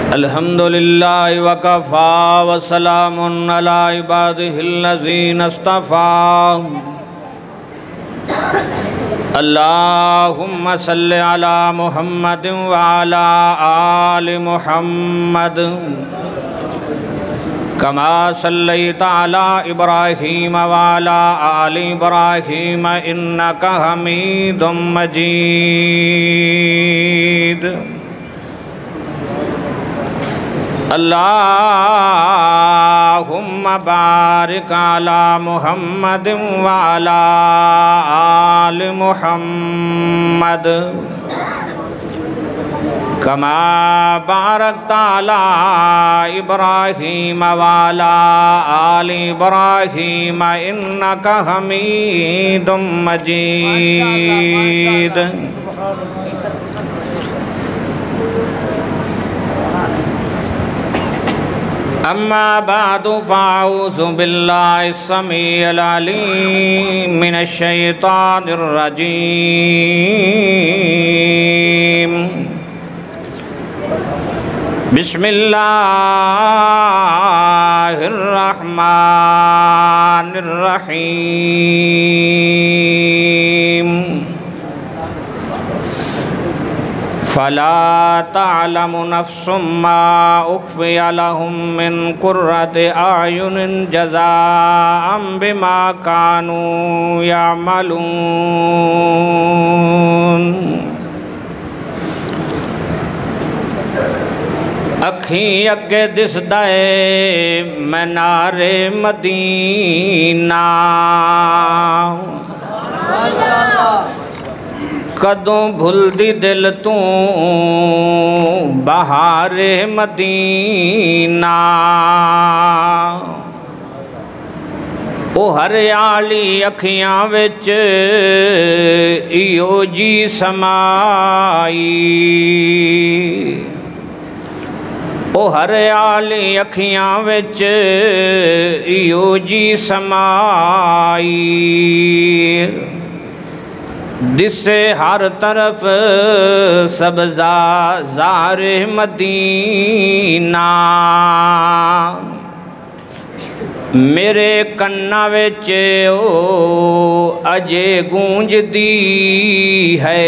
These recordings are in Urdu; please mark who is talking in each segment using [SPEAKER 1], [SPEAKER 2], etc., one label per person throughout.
[SPEAKER 1] الحمدللہ وکفا وسلام علی عبادہ الذین اصطفیٰ اللہم صلی علی محمد وعلی آل محمد کما صلیت علی ابراہیم وعلی آل ابراہیم انکا حمید مجید اللہم بارک علی محمد وعلی آل محمد کما بارکت علی ابراہیم وعلی آل ابراہیم انکا حمید مجید اما بعد فاعوذ باللہ السمیع العلیم من الشیطان الرجیم بسم اللہ الرحمن الرحیم فلا تعلم نفس ما اخفی لهم من قرۃ اعین جزاء بما كانوا يعملون اکھیں اگے دسدا ہے منار مدینہ کدوں بھل دی دل تو بہار مدینہ او ہریالی اکھیاں وچ ایو جی سمائی او ہریالی اکھیاں وچ ایو جی سمائی جسے ہر طرف سبزہ زار مدینہ میرے کنہ وچ او اجے گونج دی ہے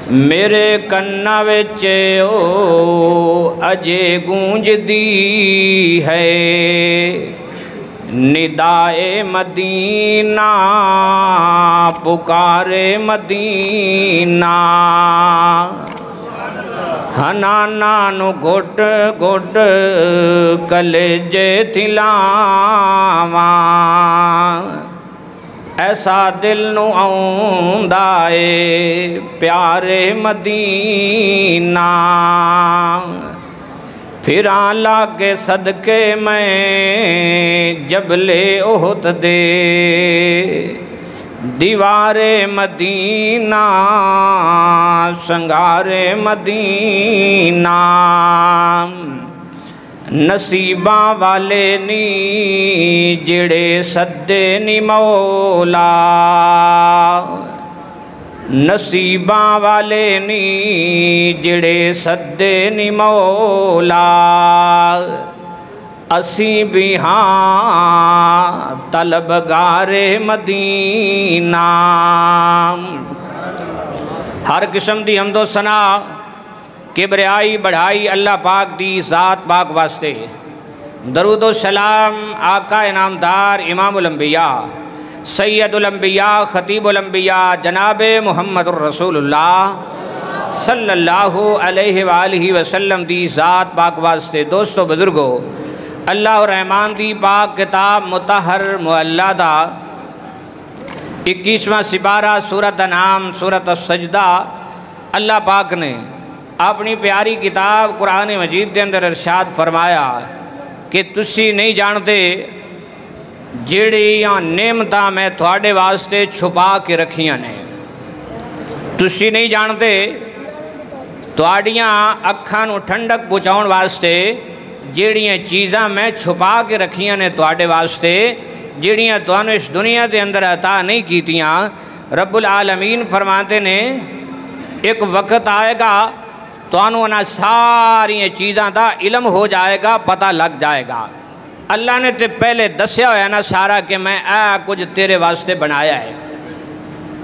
[SPEAKER 1] میرے کنہ وچ او اجے گونج دی ہے ندائے مدینہ پکارے مدینہ ہنانا نو گھٹ گھٹ کلیجے تھلاواں ایسا دل نو آؤندائے پیارے مدینہ پھر لاگے صدقے میں جبل احد دے دیوار مدینہ سنگار مدینہ نصیباں والے نی جڑے صدے نی مولا نصیباں والے نی جڑے صدے نی مولا اسی بھی ہاں طلبگار مدینہ ہر قسم دی حمد و ثنا کبریائی بڑھائی اللہ پاک دی ذات پاک واسطے درود و سلام آقا انعامدار امام الانبیاء سید الانبیاء خطیب الانبیاء جناب محمد الرسول اللہ صلی اللہ علیہ وآلہ وسلم دی ذات پاک واسطے دوستو بزرگو اللہ الرحمن دی پاک کتاب مطہر معلیٰ دا 21واں سپارہ سورۃ انعام سورۃ السجدہ اللہ پاک نے اپنی پیاری کتاب قرآن مجید دے اندر ارشاد فرمایا کہ تسی نہیں جانتے جڑیاں نعمتاں میں تھوڑے واسطے چھپا کے رکھیاں نے تسی نہیں جانتے تھوڑیاں اکھاں نو ٹھنڈک پہنچاؤن واسطے جڑیاں چیزاں میں چھپا کے رکھیاں نے تھوڑے واسطے جڑیاں تھانوں اس دنیا دے اندر عطا نہیں کیتیاں رب العالمین فرماتے نے ایک وقت آئے گا تو انہوں انہاں ساری چیزاں دا علم ہو جائے گا، پتہ لگ جائے گا۔ اللہ نے تے پہلے دسیا ہویا نا سارا کہ میں کچھ تیرے واسطے بنایا ہے،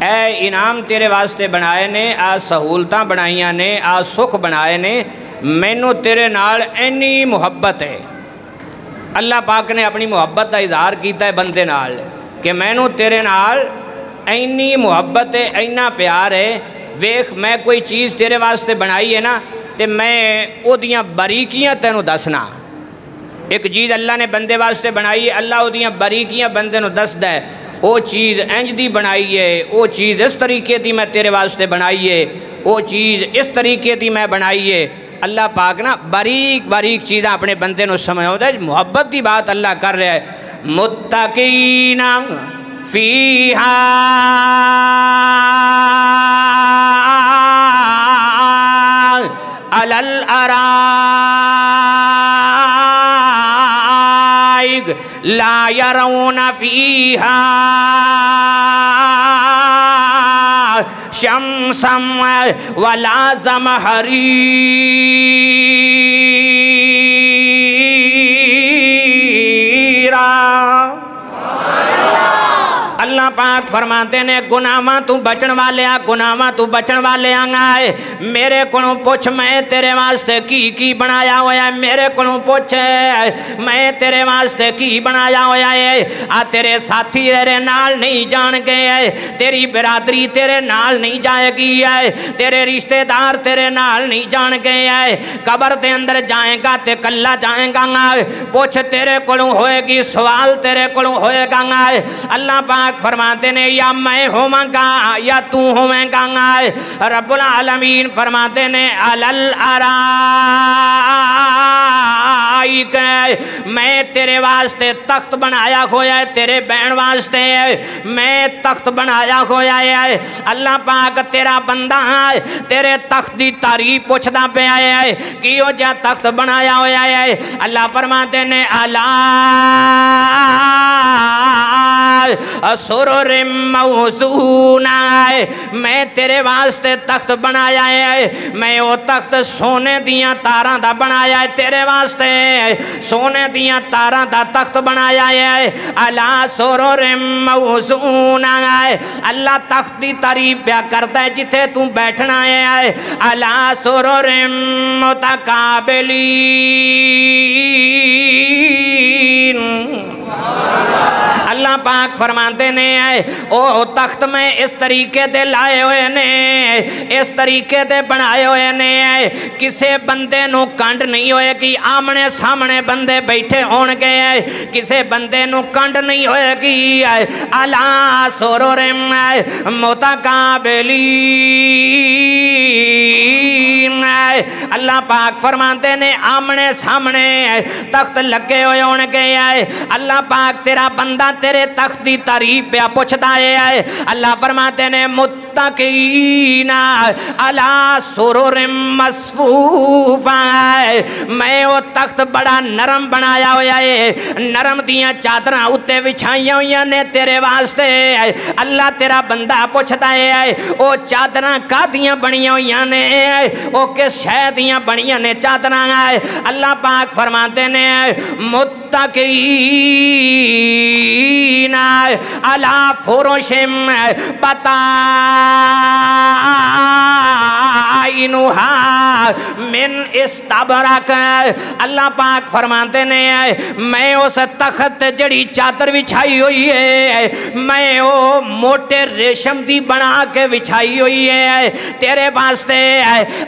[SPEAKER 1] اے انعام تیرے واسطے بنائے نے، سہولتاں بنائیاں نے، سکھ بنائے نے، مینوں تیرے نال اینی محبت ہے۔ اللہ پاک نے اپنی محبت کا اظہار کیتا ہے بندے نال کہ مینوں تیرے نال اینی محبت ہے، اینا پیار ہے، ویکھ میں کوئی چیز تیرے واسطے بنائی ہے نا تے میں او دیاں باریکیاں تینوں دسنا۔ ایک چیز اللہ نے بندے واسطے بنائی ہے، اللہ او دیاں باریکیاں بندے نوں دسدا ہے، او چیز انج دی بنائی ہے، او چیز اس طریقے دی میں تیرے واسطے بنائی ہے، او چیز اس طریقے دی میں بنائی ہے۔ اللہ پاک نا باریک باریک چیزیں اپنے بندے نوں سمجھاؤندا ہے، محبت دی بات اللہ کر رہا ہے۔ متقین فیہا علی الارائک لا یرون فیہا شمسا ولا زمہریرا۔ اللہ پاک فرماتے نے گناہاں تو بچن والے گناہاں تو بچن والے آئے میرے کولوں پوچھ میں تیرے واسطے کی بنایا ہویا ہے، میرے کولوں پوچھ میں تیرے واسطے کی بنایا ہویا ہے۔ تیرے ساتھی تیرے نال نہیں جان گئے، تیری برادری تیرے نال نہیں جائے گی، تیرے رشتہ دار تیرے نال نہیں جان گئے، قبر دے اندر جائیں گا تے کلا جائیں گا، پوچھ تیرے کولوں ہوئے گی، سوال تیرے کولوں ہوئے گا۔ اللہ پاک فرماتے نے یا میں ہوواں گا یا تو ہوویں گا۔ رب العالمین فرماتے نے علل ارائک میں تیرے واسطے تخت بنایا ہویا ہے، تیرے بہن واسطے میں تخت بنایا ہویا ہے۔ اللہ پاک تیرا بندہ ہے، تیرے تخت دی تعریف پوچھدا پیا ہے، کیوں جا تخت بنایا ہویا ہے۔ اللہ فرماتے نے الا سرر موزونہ میں تیرے واسطے تخت بنایا ہے، میں وہ تخت سونے دیاں تاراں دا بنایا ہے، تیرے واسطے سونے دیاں تاراں دا تخت بنایا ہے۔ الا سرر موزونہ اللہ تخت دی تعریف پیا کرتا ہے جتھے تو بیٹھنا ہے۔ الا سرر متقابلین اللہ پاک فرماتے نے او تخت میں اس طریقے دے لائے ہوئے نے، اس طریقے دے بنائے ہوئے نے، کسے بندے نو کنڈ نہیں ہوئے گی، آمنے سامنے بندے بیٹھے ہون گے، کسے بندے نو کنڈ نہیں ہوئے گی۔ الا سرر متقابلین اللہ پاک فرماتے نے آمنے سامنے تخت لگے ہوئے ہون گے۔ اللہ پاک تیرا بندہ تیرے تخت دی تعریف پہ پوچھتا ہے۔ اللہ فرماتے نے متقین علی سرر مصفوفہ میں وہ تخت بڑا نرم بنایا ہویا ہے، نرم دیاں چادراں اتے بچھائیاں ہویاں نے تیرے واسطے۔ اللہ تیرا بندہ پوچھتا ہے او چادراں کادیاں بنیاں ہویاں نے، او کس شے دیاں بنیاں نے چادراں۔ اللہ پاک فرماتے نے متقین علی فرش بطائنہا من استبرق اللہ پاک فرماتے نے میں اس تخت جڑی چادر بچھائی ہوئی ہے، میں وہ موٹے ریشم دی بنا کے بچھائی ہوئی ہے تیرے واسطے۔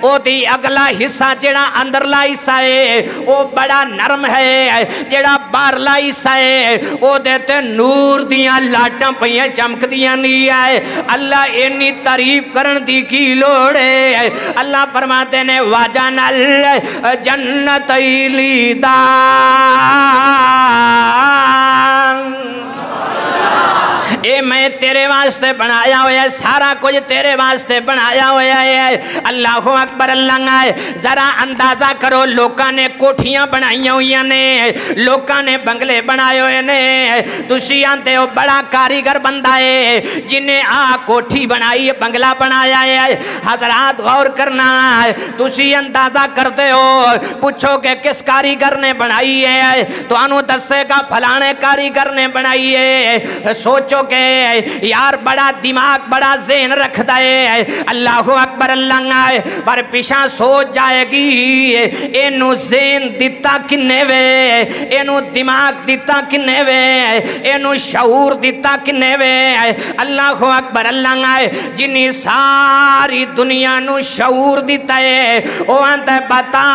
[SPEAKER 1] او دی اگلا حصہ جڑا اندرلا حصہ ہے وہ بڑا نرم ہے، جڑا باہرلا حصہ ہے او دیتے نور دیاں لاٹاں پہیاں چمک دیاں نہیں ہے۔ اللہ انی تعریف کرن دی کی لوڑ ہے۔ اللہ فرماتے نے وَجَنَ الْجَنَّتَيْنِ دَانٍ اے میں تیرے واسطے بنایا ہوا ہے، سارا کچھ تیرے واسطے بنایا ہوا ہے۔ اللہ اکبر اللہ ہے۔ ذرا اندازہ کرو لوکاں نے کوٹھیاں بنائیاں ہوئی نے، لوکاں نے بنگلے بنائے ہوئے نے، تسی آنتے ہو بڑا کاریگر بندہ ہے جنہیں کوٹھی بنائی ہے، بنگلہ بنایا ہے۔ حضرات غور کرنا ہے، تسی اندازہ کرتے ہو، پوچھو کہ کس کاریگر نے بنائی ہے تو انہوں دسے کا پھلانے کاریگر نے بنائی ہے۔ سوچو کہ یار بڑا دماغ بڑا ذہن رکھ دائے، اللہ اکبر اللہ ہے، پر پیشاں سوچ جائے گی اینو ذہن دیتا کنے وے، اینو دماغ دیتا کنے وے، اینو شعور دیتا کنے وے۔ اللہ اکبر اللہ ہے، جنہی ساری دنیا نو شعور دیتا ہے وہ انت بتا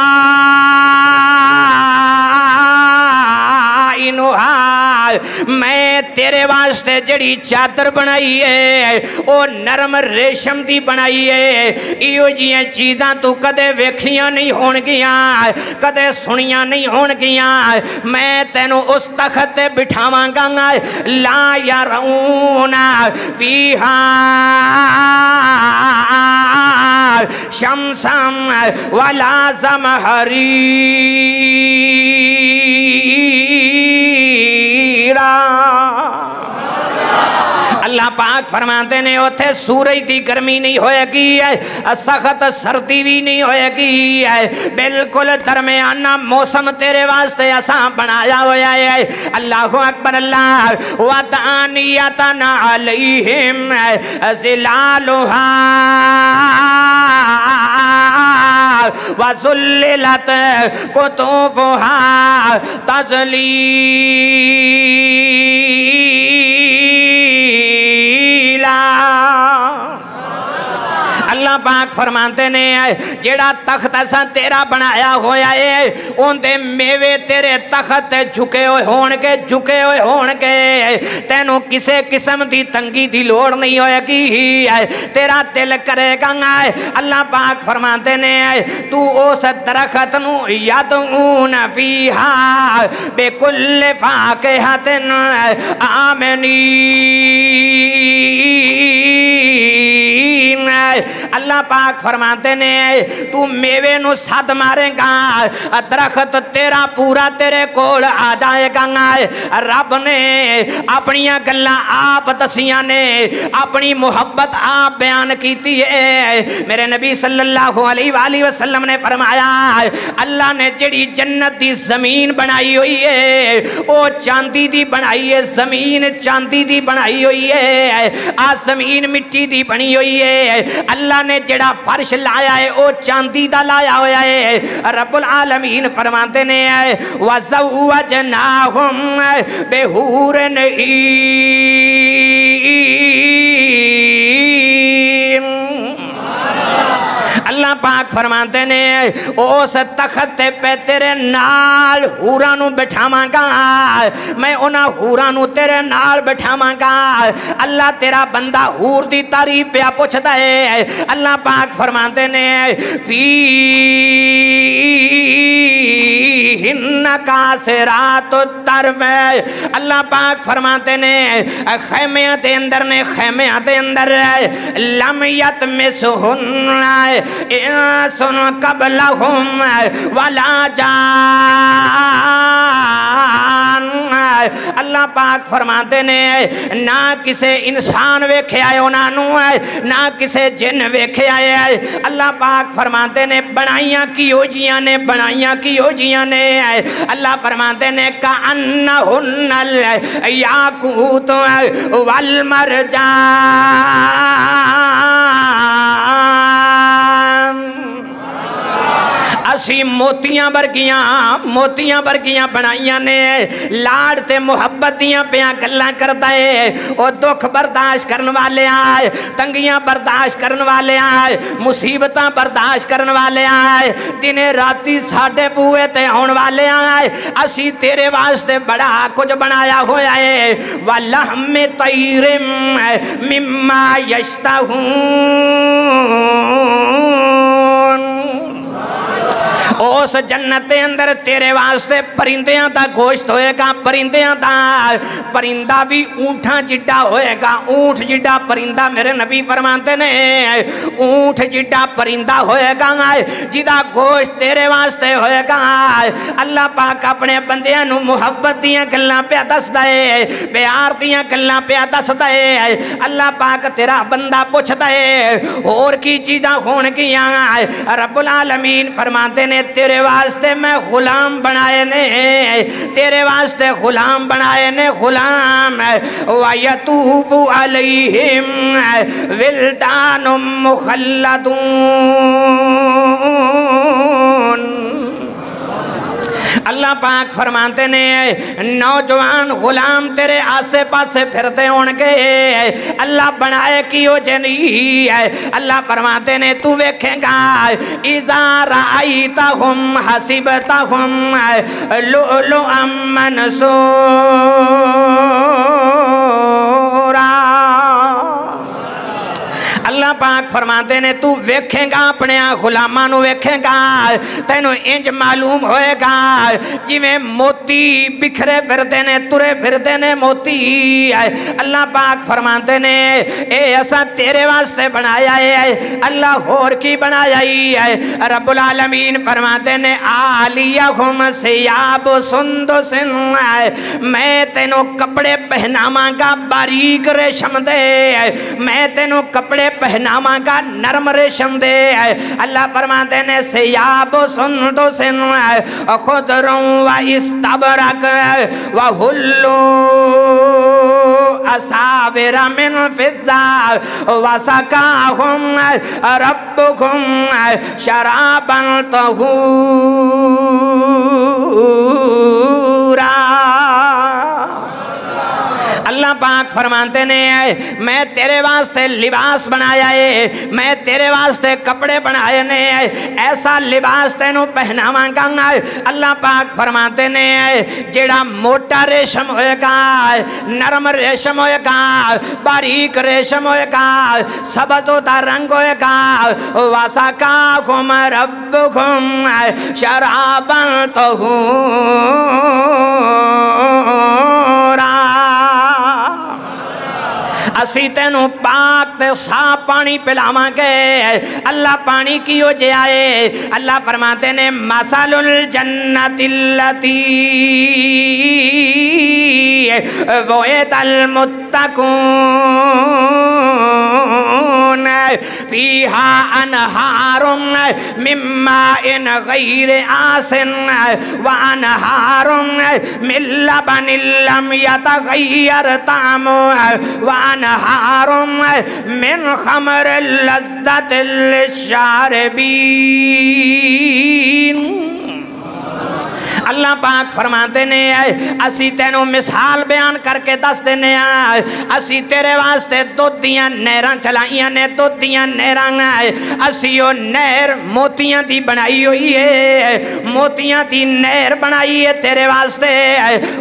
[SPEAKER 1] میں تیرے واسطے جڑی چادر بنائی ہے او نرم ریشم دی بنائی ہے، ایو جیاں چیزاں تو کدے ویکھیاں نہیں ہون گیاں، کدے سنیاں نہیں ہون گیاں۔ میں تینو اس تخت تے بٹھاواں گا، لا یرون فیہا شمسا ولا زمہریرا۔ اللہ پاک فرماتے ہیں اتھے سورج دی گرمی نہیں ہوئے گی، سخت سردی بھی نہیں ہوئے گی، بالکل درمیانہ موسم تیرے واسطے آسان بنایا ہوا ہے۔ اللہ اکبر اللہ۔ وَدَانِيَةً عَلَيْهِمْ ظِلَالُهَا وَذُلِّلَتْ قُطُوفُهَا تَذْلِيلًا۔ اللہ پاک فرماتے ہیں جیڑا تخت ایسا تیرا بنایا ہویا ہے ان دے میوے تیرے تخت جھکے ہوئے ہونگے، جھکے ہوئے ہونگے، تینوں کسے قسم دی تنگی دی لوڑ نہیں ہوئے گی، تیرا دل کرے گا۔ اللہ پاک فرماتے ہیں تو اس درخت نو یدعون فیہا بکل فاکہۃ آمنین۔ اللہ پاک فرماتے ہیں تو میوے نو صد مارے گا، درخت تیرا پورا تیرے کول آ جائے گا۔ رب نے اپنی گلاں آپ دسیاں نے، اپنی محبت آپ بیان کیتی ہے۔ میرے نبی صلی اللہ علیہ وآلہ وسلم نے فرمایا اللہ نے جڑی جنت دی زمین بنائی ہوئی ہے وہ چاندی دی بنائی ہے، زمین چاندی دی بنائی ہوئی ہے، زمین مٹی دی بنی ہوئی ہے۔ اللہ نے جڑا فرش لایا ہے وہ چاندی دا لایا ہوا ہے۔ رب العالمین فرماتے ہیں وَزَوَّجْنَاهُمْ بِحُورٍ عِینٍ۔ اللہ پاک فرماتے ہیں اس تخت پہ تیرے نال حوراں نو بٹھاواں گا، میں انہاں حوراں نو تیرے نال بٹھاواں گا۔ اللہ تیرا بندہ حور دی تعریف پہ پوچھتا ہے۔ اللہ پاک فرماتے ہیں فیہن قاصرات الطرف۔ اللہ پاک فرماتے ہیں خیمیاں دے اندر نے، خیمیاں دے اندر لم یطمثہن انس قبلہم ولا جان۔ اللہ پاک فرماتے ہیں نہ کسے انسان ویکھے آئے انہوں، نہ کسے جن ویکھے آئے۔ اللہ پاک فرماتے ہیں بنائیاں کی ہو جیاں نے، بنائیاں کی ہو جیاں نے۔ اللہ فرماتے ہیں کأنہن الیاقوت والمرجان۔ اسی موتیاں برگیاں بنائیاں نے، لاڑ تے محبتیاں پیاں گلاں کردا ہے۔ او دکھ برداشت کرن والے آئے، تنگیاں برداشت کرن والے آئے، مصیبتاں برداشت کرن والے آئے، دنے راتی ساڈے بوئے تے ہون والے آئے۔ اسی تیرے واسطے بڑا کچھ بنایا ہویا ہے۔ وَلَحْمِ طَيْرٍ مِّمَّا يَشْتَهُونَ۔ اس جنت دے اندر تیرے واسطے پرندیاں دا گوشت ہوئے گا، پرندیاں دا، پرندہ بھی اونٹاں جڈا ہوئے گا، اونٹ جڈا پرندہ میرے نبی فرماتے نے اونٹ جڈا پرندہ ہوئے گا جدا گوشت تیرے واسطے ہوئے گا۔ اللہ پاک اپنے بندیاں نو محبت دیاں گلاں پہ دس دے، پیار دیاں گلاں پہ دس دے۔ اللہ پاک تیرا بندہ پوچھ دے اور کی چیزاں ہون گیاں، رب العالمین فرماتے نے تیرے واسطے میں غلام بنائے نے، تیرے واسطے غلام بنائے نے، غلام وَيَطُوفُ عَلَيْهِمْ وِلْدَانٌ مُخَلَّدُونَ۔ اللہ پاک فرماتے نے نوجوان غلام تیرے آسے پاسے پھرتے ہونگے، اللہ بنائے کیوں جنی ہے۔ اللہ فرماتے نے تو ویکھیں گا اِذَا رَأَيْتَهُمْ حَسِبْتَهُمْ لُؤْلُؤًا مَّنْثُورًا۔ اللہ پاک فرماتے نے تو ویکھیں گا اپنے غلاماں نو ویکھیں گا تینوں انج معلوم ہوئے گا جویں موتی بکھرے پھردے نے، ترے پھردے نے موتی۔ اللہ پاک فرماتے نے اے ایسا تیرے واسطے بنایا ہے، اللہ اور کی بنایا ہے۔ رب العالمین فرماتے نے عالیہم ثیاب سندس، میں تینوں کپڑے پہناواں گا باریک ریشم دے، میں تینوں کپڑے پہناواں گا نرم ریشم دے۔ اللہ فرماتے نے ثیاب سندس خضر و استبرق وحلوا اساور من فضہ وسقاہم ربکم شرابا طہورا۔ اللہ پاک فرماتے نے میں تیرے واسطے لباس بنایا ہے، میں تیرے واسطے کپڑے بنائے نے، ایسا لباس تینوں پہناواں گا۔ اللہ پاک فرماتے نے جیڑا موٹا ریشم ہوئے گا، نرم ریشم ہوئے گا، باریک ریشم ہوئے گا، سبز دا رنگ ہوئے گا۔ وَسَقَاهُمْ رَبُّهُمْ شَرَابًا طَهُورًا۔ اسی تینوں پاک تے صاف پانی پلاواں گے۔ اللہ پانی کیوں جے آئے؟ اللہ فرماتے نے مثل الجنت التی وعد المتقون فیہا انہار من ماء غیر آسن وانہار من لبن لم یتغیر طعمه وانہار من خمر لذت للشاربین۔ اللہ پاک فرماتے نے اسی تینوں مثال بیان کر کے دس دینے اسی تیرے واسطے دودھ دیاں نہراں چلائیاں نے، دودھ دیاں نہراں اسی او نہر موتیاں دی بنائی ہوئی ہے، موتیاں دی نہر بنائی ہے تیرے واسطے،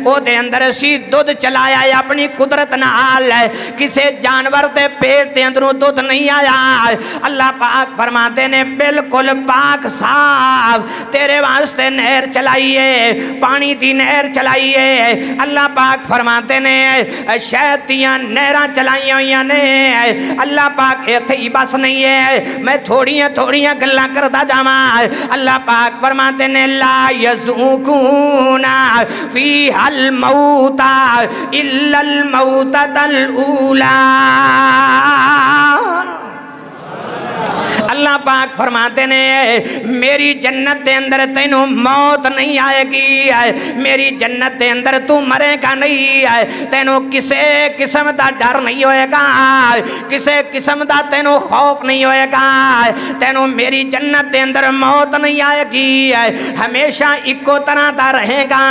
[SPEAKER 1] او دے اندر اسی دودھ چلایا ہے اپنی قدرت نال، کسے جانور دے پیٹ دے اندروں دودھ نہیں آیا۔ اللہ پاک فرماتے نے بالکل پاک صاف تیرے واسطے نہر چلائیے، پانی دی نہر چلائیے۔ اللہ پاک فرماتے نے شہد دیاں نہراں چلائیاں ہوئیاں نے۔ اللہ پاک ایتھے ہی بس نہیں ہے، میں تھوڑیاں گلاں کردا جاواں۔ اللہ پاک فرماتے نے لا یذوقون فیہا الموت الا الموتۃ الاولی۔ اللہ پاک فرماتے نے میری جنت دے اندر تینوں موت نہیں آئے گی، میری جنت دے اندر تو مرے گا نہیں، تینوں کسے قسم دا ڈر نہیں ہوئے گا، کسے قسم دا تینوں خوف نہیں ہوئے گا، تینوں میری جنت دے اندر موت نہیں آئے گی، ہمیشہ ایکو طرح دا رہے گا۔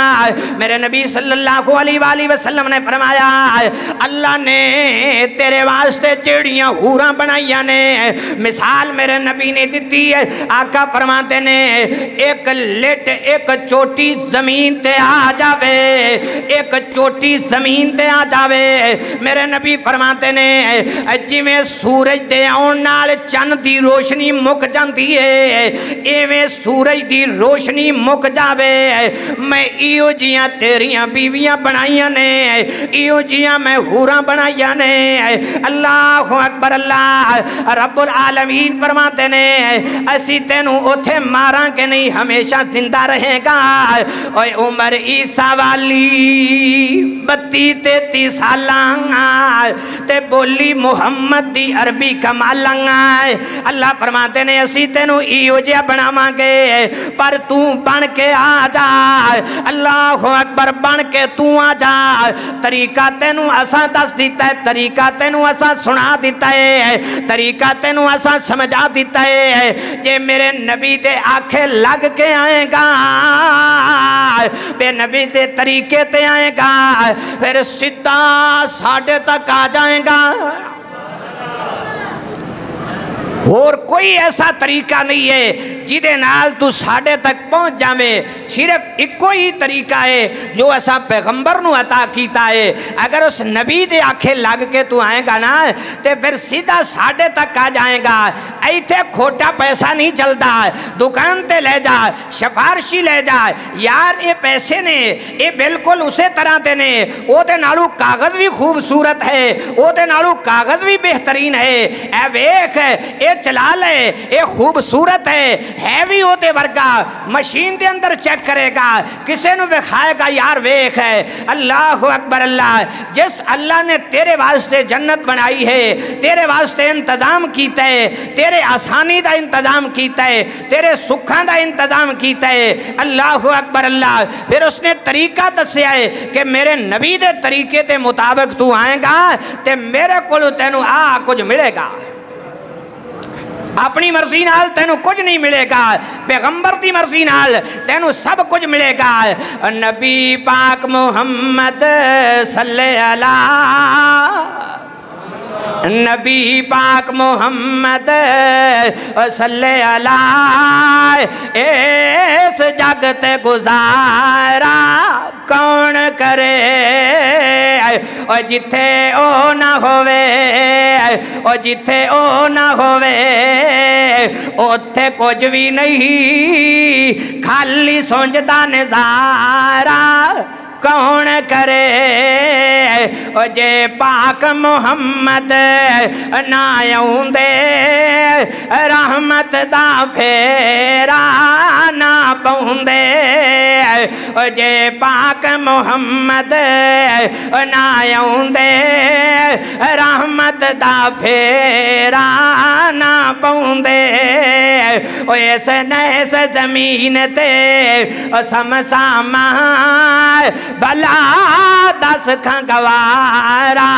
[SPEAKER 1] میرے نبی صلی اللہ علیہ وآلہ وسلم نے فرمایا اللہ نے تیرے واسطے جیڑیاں حوراں بنائیاں نے، مثال میرے نبی نبی نے دیتی ہے آقا فرماتے نے ایک لٹ ایک چوٹی زمین تے آ جاوے ایک چوٹی زمین تے آ جاوے میرے نبی فرماتے نے جی میں سورج دے آن نال چند دی روشنی مک جاندی ہے ایویں سورج دی روشنی مک جاوے میں ایو جیاں تیریاں بیویاں بنائیاں نے ایو جیاں میں حوراں بنائیاں نے اللہ اکبر اللہ رب العالمین فرماتے نے اسی تینوں اوتھے ماراں کے نہیں ہمیشہ زندہ رہے گا اوے عمر عیسیٰ والی 32-33 سالاں تے بولی محمد دی عربی کمالاں اللہ فرماتے نے اسی تینوں ایو جیا بناواں گے پر تو بن کے آ جا اللہ اکبر بن کے تو آ جا طریقہ تینوں اساں دس دیتا ہے طریقہ تینوں اساں سنا دیتا ہے طریقہ تینوں اساں سمجھا دیتا ہے جے میرے نبی دے آنکھیں لگ کے آئے گا بے نبی دے طریقے تے آئے گا پھر سدھا ساڑھے تک آ جائے گا اور کوئی ایسا طریقہ نہیں ہے جیدے نال تو ساڑھے تک پہنچ جامے صرف ایک کوئی طریقہ ہے جو ایسا پیغمبر نو عطا کیتا ہے اگر اس نبی دے آنکھیں لگ کے تو آئے گا نا تے پھر سیدھا ساڑھے تک آ جائے گا ایتھے کھوٹا پیسہ نہیں چلتا دکان تے لے جا شفارشی لے جا یار یہ پیسے نے یہ بالکل اسے طرح تے نے او دے نالو کاغذ بھی خوبصورت ہے او دے نالو کاغذ بھی بہترین ہے اے ویکھ اے چلا لے اے خوبصورت ہے بھی ہوتے ورگا مشین دے اندر چیک کرے گا کسے نو وکھائے گا یار ویکھ ہے اللہ اکبر اللہ جس اللہ نے تیرے واسطے جنت بنائی ہے تیرے واسطے انتظام کیتا ہے تیرے آسانی دا انتظام کیتا ہے تیرے سکھاں دا انتظام کیتا ہے اللہ اکبر اللہ پھر اس نے طریقہ دسیا ہے کہ میرے نبی دے طریقے تے مطابق تو آئے گا تے میرے کولو تینوں کچھ ملے گا اپنی مرضی نال تینوں کچھ نہیں ملے گا پیغمبر دی مرضی نال تینوں سب کچھ ملے گا نبی پاک محمد صلی اللہ نبی پاک محمد صلی اللہ اس جگت گزارا کون کرے اور جتھے او نہ ہوئے اور جتھے او نہ ہوئے اوتھے کچھ بھی نہیں خالی سوچدا نظارہ کون کرے او جے پاک محمد نہ آوندے رحمت دا پھیرا نہ پوندے او جے پاک محمد نہ آوندے رحمت دا پھیرا نہ پوندے او اس نیس زمین تے سمسامہ بلا دس کھاں گوارا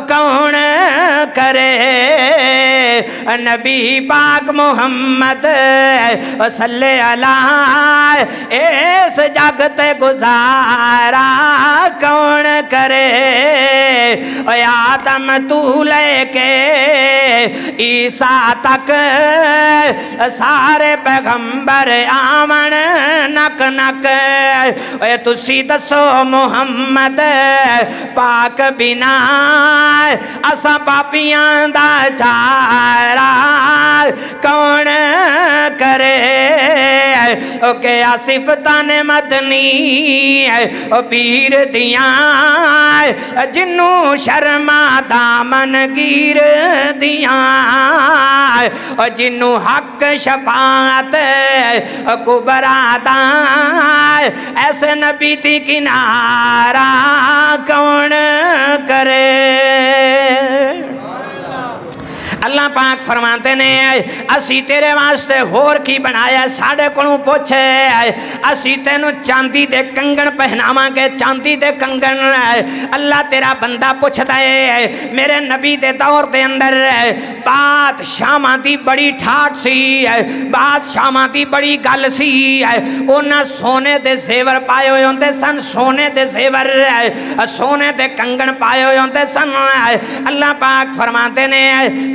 [SPEAKER 1] کون کرے نبی پاک محمد صلی اللہ اس جگت گزارا کون کرے آدم تو لے کے عیسیٰ تک سارے پیغمبر آمن نک نک تسی دسو محمد پاک بنا اسا پاپیاں دا چارہ کون کرے او کہ صفتان مدنی او پیر دیاں جنوں شرما دامن گیر دیاں او جنوں حق شفاعت کبرا داں ایسے نبی تھی کنارہ کون کرے اللہ پاک فرماتے نے اسی تیرے واسطے ہور کی بنایا ساڑھے کنوں پوچھے اسی تینوں چاندی دے کنگن پہناواں گے چاندی دے کنگن اللہ تیرا بندہ پوچھ دے میرے نبی دے دور دے اندر بات شامہ دی بڑی ٹھاٹ سی بات شامہ دی بڑی گل سی اونا سونے دے زیور پائے ہوئے ہوندے سن سونے دے زیور سونے دے کنگن پائے ہوئے ہوندے سن اللہ پاک فرماتے نے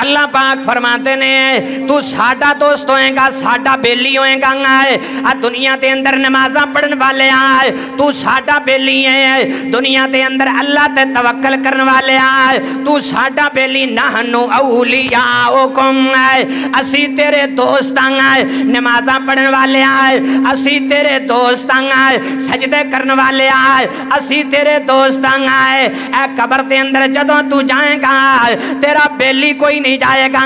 [SPEAKER 1] اللہ پاک فرماتے نے تو ساڈا دوست ہوئے گا ساڈا بیلی ہوئے گا دنیا تے اندر نمازاں پڑھن والے آئے تو ساڈا بیلی ہے دنیا تے اندر اللہ تے توکل کرن والے آئے تو ساڈا بیلی نحنو اولیاؤکم اسی تیرے دوست آئے نمازاں پڑھن والے آئے اسی تیرے دوست آئے سجدے کرن والے آئے اسی تیرے دوست آئے اے قبر تے اندر جدوں تو جائے گا تیرا بیلی کوئی نہیں جائے گا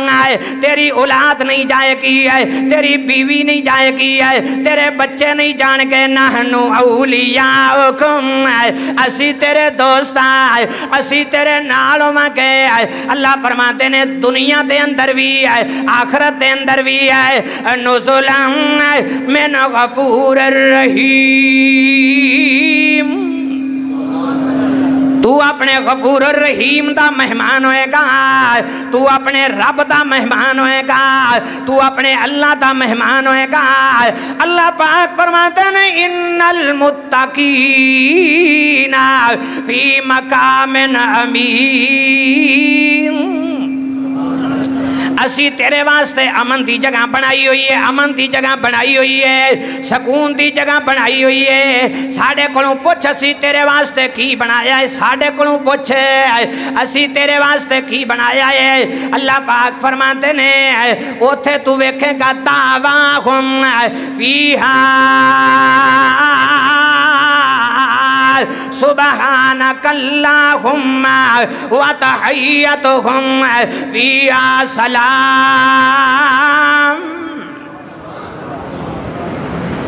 [SPEAKER 1] تیری اولاد نہیں جائے گی تیری بیوی نہیں جائے گی تیرے بچے نہیں جان گے نحنو اولیاؤکم اسی تیرے دوست آئے اسی تیرے نالوں مانگے اللہ فرماتے نے دنیا دے اندر بھی ہے آخرت دے اندر بھی ہے نزلا من غفور الرحیم تو اپنے غفور الرحیم دا مہمان ہوئے گا تو اپنے رب دا مہمان ہوئے گا تو اپنے اللہ دا مہمان ہوئے گا اللہ پاک فرماتے ہیں ان المتقین فی مقام امین اسی تیرے واسطے امن دی جگہ بنائی ہوئی ہے امن دی جگہ بنائی ہوئی ہے سکون دی جگہ بنائی ہوئی ہے ساڑھے کلوں پوچھ اسی تیرے واسطے کی بنایا ہے ساڑھے کلوں پوچھ اسی تیرے واسطے کی بنایا ہے اللہ پاک فرماتے نے اوتھے تو ویکھے گا دعواہم فیہا سبحانک اللہم وتحیتہم فیہا سلام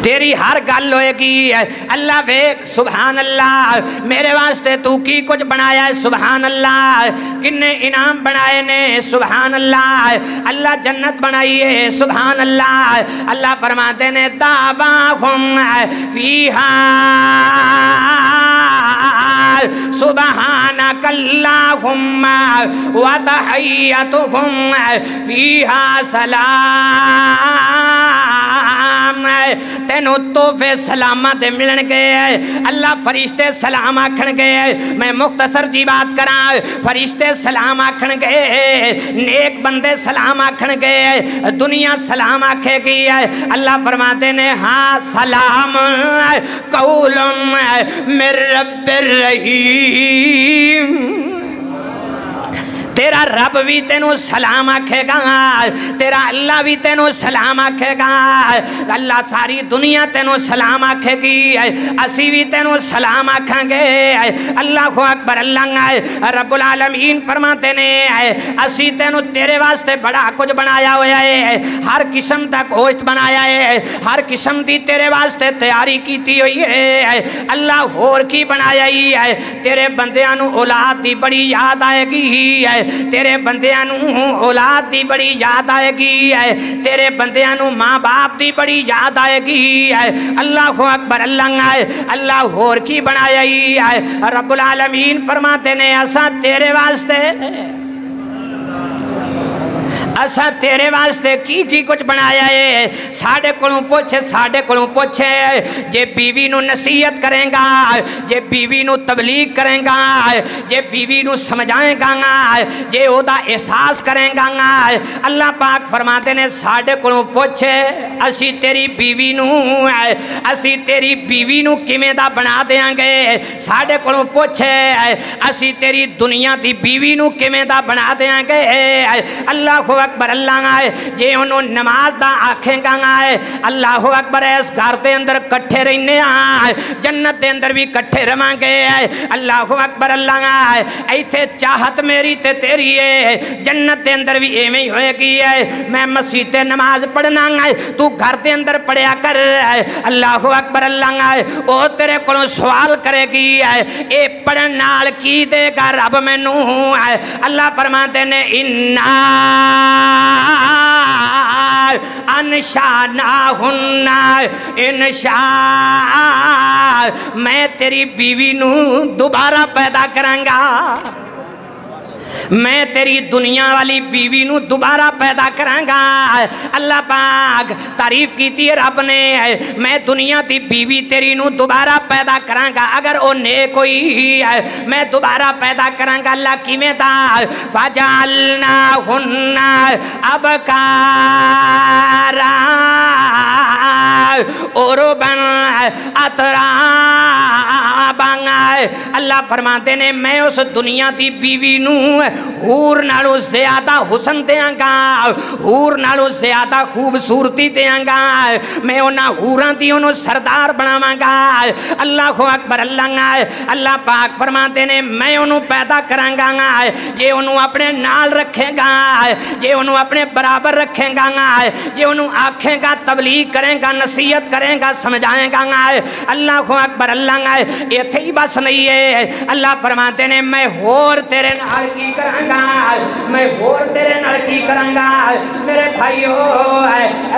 [SPEAKER 1] تیری ہر گل ہوئے گی اللہ ویک سبحان اللہ میرے واسطے تو کی کچھ بنایا ہے سبحان اللہ کنے انعام بنائے نے سبحان اللہ اللہ جنت بنائی ہے سبحان اللہ اللہ فرماتے نے دعواہم فیہا سبحانک اللہم وتحیتہم فیہا سلام تینوں تحفے سلامت ملن گئے اللہ فرشتے سلام آکھن گئے میں مختصر جی بات کراں فرشتے سلام آکھن گئے نیک بندے سلام آکھن گئے دنیا سلام آکھے گی اللہ فرماتے نے ہاں سلام قول من رب الرحیم تیرا رب بھی تینوں سلام آکھے گا تیرا اللہ بھی تینوں سلام آکھے گا اللہ ساری دنیا تینوں سلام آکھے گی اسی بھی تینوں سلام آکھیں گے اللہ اکبر اللہ رب العالمین فرماتے نے اسی تینوں تیرے واسطے بڑا کچھ بنایا ہویا ہے ہر قسم دا گوشت بنایا ہے ہر قسم دی تیرے واسطے تیاری کیتی ہوئی ہے اللہ اور کی بنایا ہی ہے تیرے بندیاں اولاد دی بڑی یاد آئے گی تیرے بندیاں اولاد دی بڑی یاد آئے گی تیرے بندیاں ماں باپ دی بڑی یاد آئے گی اللہ اکبر اللہ اور کی بنایا ہی رب العالمین فرماتے نے ایسا تیرے واسطے اسا تیرے واسطے کی کچھ بنایا ہے ساڑھے کلوں پوچھے جے بیوی نو نصیحت کریں گا جے بیوی نو تبلیغ کریں گا جے بیوی نو سمجھائیں گا جے او دا احساس کریں گا اللہ پاک فرماتے نے ساڑھے کلوں پوچھے اسی تیری بیوی نو کمیں دا بنا دیاں گے ساڑھے کلوں پوچھے اسی تیری دنیا دی بیوی نو کمیں دا بنا دیاں گے اللہ اکبر اللہ جے انہوں نماز دا آکھیں گا اللہ اکبر اس گھر دے اندر کٹھے رہنے جنت دے اندر بھی کٹھے رہاں گے اللہ اکبر اللہ ایتھے چاہت میری تے تیری ہے جنت دے اندر بھی ایویں ہی ہوئے گی میں مسجد تے نماز پڑھنا تو گھر دے اندر پڑھیا کر اللہ اکبر اللہ او تیرے کولوں سوال کرے گی اے پڑھن نال کی دے گا رب مینوں اللہ فرماتے نے انشاناہن انشاء میں تیری بیوی نو دوبارہ پیدا کروں گا میں تیری دنیا والی بیوی نو دوبارہ پیدا کرانگا اللہ پاک تعریف کی تھی رب نے میں دنیا دی بیوی تیری نو دوبارہ پیدا کرانگا اگر او نیک ہوئی میں دوبارہ پیدا کرانگا اللہ کی میں دا فَجَعَلْنَاهُنَّ أَبْكَارًا عُرُبًا أَتْرَابًا اللہ فرماتے نے میں اس دنیا دی بیوی نو حور نالو زیادہ حسن دیاں گا حور نالو زیادہ خوبصورتی دیاں گا میں انہاں حوران دی انہوں سردار بناواں گا اللہ اکبر اللہ پاک فرماتے نے میں انہوں پیدا کرانگا جے انہوں اپنے نال رکھیں گا جے انہوں اپنے برابر رکھیں گا جے انہوں آنکھیں گا تبلیغ کریں گا نصیحت کریں گا سمجھائیں گا اللہ اکبر یہ تھی بس نہیں ہے اللہ فرماتے نے میں ہور تیرے نال کی کرانگا میں ہور تیرے نال کی کرانگا میرے بھائیو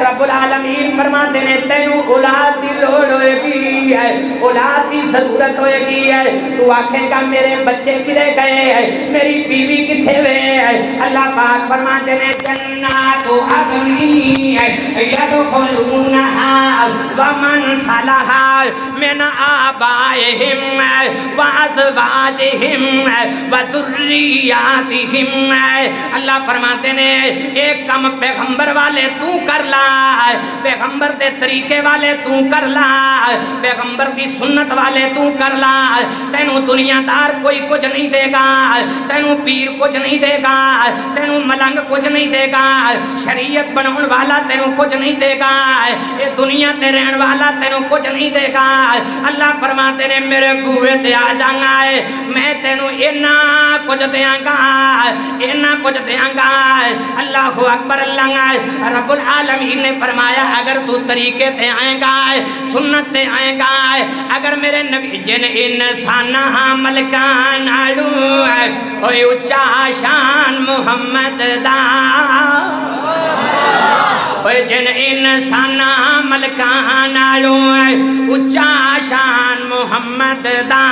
[SPEAKER 1] رب العالمین فرماتے نے تینوں اولاد دی لوڑ ہوئے گی اولاد دی ضرورت ہوئے گی تو آنکھیں گا میرے بچے کدے گئے میری بیوی کتھے ہوئے اللہ پاک فرماتے نے جنات عدن يدخلونها ومن صلح من آبائهم وازواجهم وذریاتهم اللہ فرماتے نے ایک کم پیغمبر والے تو کر لا پیغمبر دے طریقے والے تو کر لا پیغمبر دی سنت والے تو کر لا تینوں دنیا دار کوئی کچھ نہیں دے گا تینوں پیر کچھ نہیں دے گا تینوں ملنگ کچھ نہیں دے گا شریعت بناؤن والا تینوں کچھ نہیں دے گا یہ دنیا تے رہن والا تینوں کچھ نہیں دے گا اللہ فرماتے نے میرے گوے تے آ جانا ہے میں تینوں اینا کچھ دیاں گا اینا کچھ دیاں گا اللہ اکبر اللہ رب العالمین نے فرمایا اگر تو طریقے تے آئیں گا سنت تے آئیں گا اگر میرے نبی جن انسانہ ملکان آلو اوہ اچھا شان محمد دا اوہ جن انسانہ ملکان آلو اچھا شان محمد دا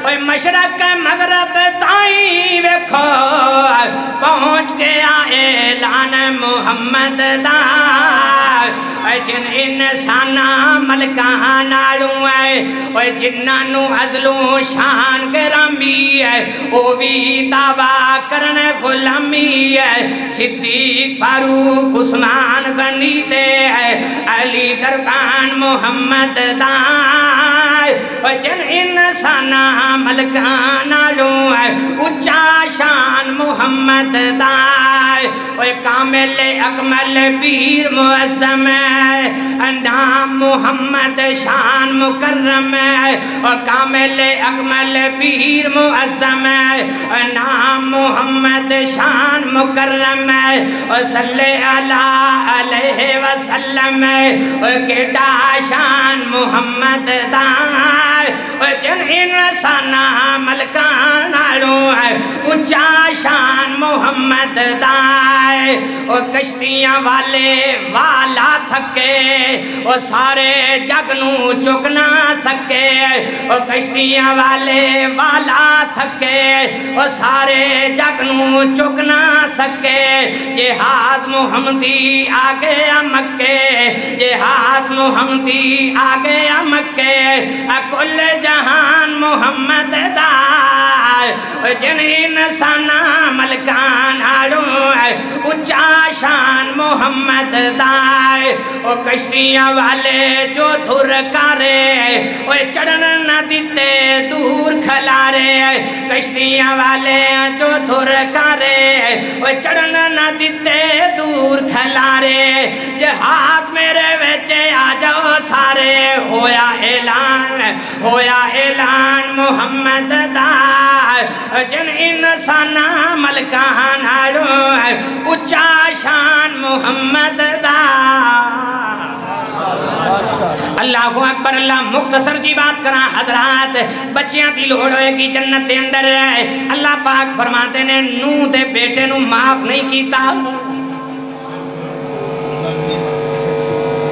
[SPEAKER 1] اوہ مشرق مغرب تائیں ویکھو پہنچ کے آئے اعلان محمد دا جن انسانہ ملکان آلو اوہ جنانو عزلو شان گرامی او بھی دعویٰ کرنے غلامی صدیق فاروق عثمان غنی دے علی دربان محمد دائے جن انسانہ ملکان آلو اچھا شان محمد دائے کامل اکمل پیر معظم نام محمد شان مکرم کامل اکمل پیر معظم نام محمد شان مکرم صلی اللہ علیہ وسلم کیڑا شان محمد دائے جن انسانہ ملکان آلو اچھا شان محمد دائے کشتیاں والے والا تھکے سارے جگ نو چک نہ سکے کشتیاں والے والا تھکے سارے جگ نو چک نہ سکے جہاد محمدی آگے مکے جہاد محمدی آگے مکے کل جہان محمد دائے جن انسانہ ملکان آلو اچھا شان محمد دائے کشتیاں والے جو دھر کارے چڑھن نہ دیتے دور کھلارے کشتیاں والے جو دھر کارے چڑھن نہ دیتے دور کھلارے جہاد میرے ویچے آ جاؤ سارے ہویا اعلان محمد دائے جن انسانہ ملکان آلو اچھا شان محمد دائے اللہ اکبر اللہ مختصر جی بات کرا حضرات بچیاں دی لوڑ ہوئے کی جنت دے اندر ہے اللہ پاک فرماتے نے نوح دے بیٹے نو معاف نہیں کیتا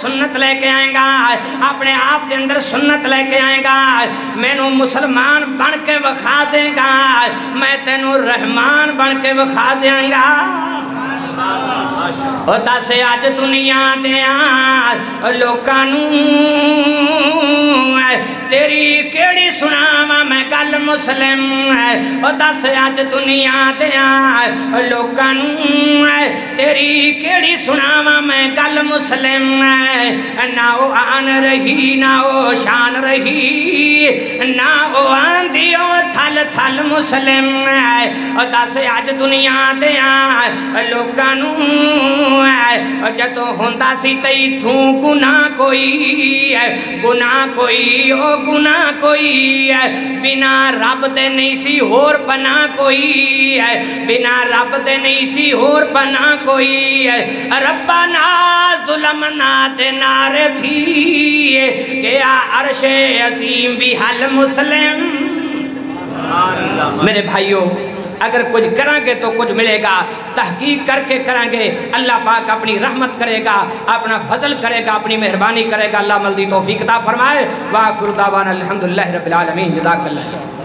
[SPEAKER 1] سنت لے کے آئیں گا اپنے آپ دے اندر سنت لے کے آئیں گا مینوں مسلمان بن کے وکھا دیں گا میں تینوں رحمان بن کے وکھا دیں گا دس اج دنیا دیاں لوکانوں تیری کیڑی سناواں میں گل مسلم دس اج دنیا دیاں لوکانوں تیری کیڑی سناواں میں گل مسلم نہ او آن رہی نہ او شان رہی نہ او آندی او تھل تھل مسلم دس اج دنیا دیاں لوکانوں جدو ہوندا سی تے تھوں گناہ کوئی گناہ کوئی او گناہ کوئی بنا رب دے نہیں سی ہور بنا کوئی بنا رب دے نہیں سی ہور بنا کوئی ربنا ظلمنا دے نار تھی گیا عرش عظیم بھی حل مسلم میرے بھائیوں اگر کچھ کریں گے تو کچھ ملے گا تحقیق کر کے کریں گے اللہ پاک اپنی رحمت کرے گا اپنا فضل کرے گا اپنی مہربانی کرے گا اللہ عمل دی توفیق عطا فرمائے وآخر دعوانا الحمدللہ رب العالمین جزاک اللہ